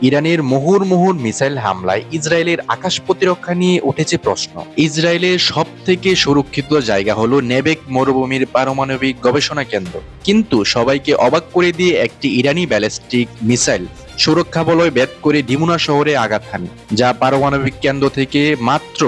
ইরানের মুহুর্মুহুর মিসাইল হামলায় ইসরায়েলের আকাশ প্রতিরক্ষা নিয়ে উঠেছে প্রশ্ন। ইসরায়েলের সব থেকে সুরক্ষিত জায়গা হলো নেবেক মরুভূমির পারমাণবিক গবেষণা কেন্দ্র, কিন্তু সবাইকে অবাক করে দিয়ে একটি ইরানি ব্যালিস্টিক মিসাইল সুরক্ষা বলয় ভেদ করে ডিমোনা শহরে আঘাত হানে, যা পারমাণবিক কেন্দ্র থেকে মাত্র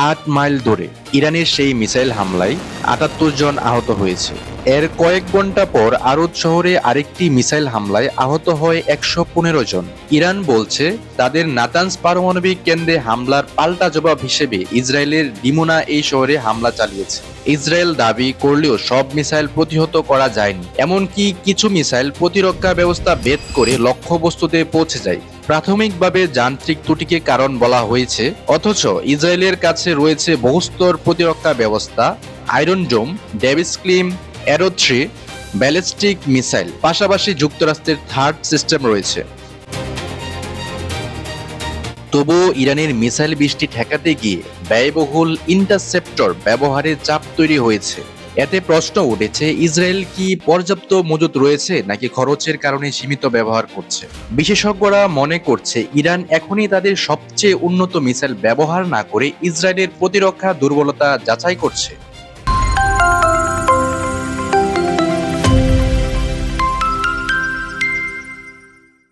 8 মাইল দূরে। ইরানের সেই মিসাইল হামলায় 78 জন আহত হয়েছে। এর কয়েক ঘন্টা পর আরদ শহরে আরেকটি মিসাইল হামলায় আহত হয় 115 জন। ইরান বলছে তাদের নাতানজ পারমাণবিক কেন্দ্রে হামলার পাল্টা জবাব হিসেবে ইসরায়েলের ডিমোনা এই শহরে হামলা চালিয়েছে। ইসরায়েল দাবি করলেও সব মিসাইল প্রতিহত করা যায়নি, এমনকি কিছু মিসাইল প্রতিরক্ষা ব্যবস্থা ভেদ করে লক্ষ্যবস্তুতে পৌঁছে যায়। প্রাথমিকভাবে যান্ত্রিক ত্রুটিকে কারণ বলা হয়েছে, অথচ ইসরায়েলের কাছে রয়েছে বহুস্তর প্রতিরক্ষা ব্যবস্থা, iron dome, David's Sling, arrow 3 ballistic missile, পাশাপাশি যুক্তরাষ্ট্রের থার্ড সিস্টেম রয়েছে। তবুও ইরানের মিসাইল বৃষ্টি ঠেকাতে গিয়ে ব্যয়বহুল ইন্টারসেপ্টর ব্যবহারের চাপ তৈরি হয়েছে। এতে প্রশ্ন উঠেছে, ইসরায়েল কি পর্যাপ্ত মজুত রয়েছে নাকি খরচের কারণে সীমিত ব্যবহার করছে। বিশেষজ্ঞরা মনে করছে ইরান এখনই তাদের সবচেয়ে উন্নত মিসাইল ব্যবহার না করে ইসরায়েলের প্রতিরক্ষা দুর্বলতা যাচাই করছে।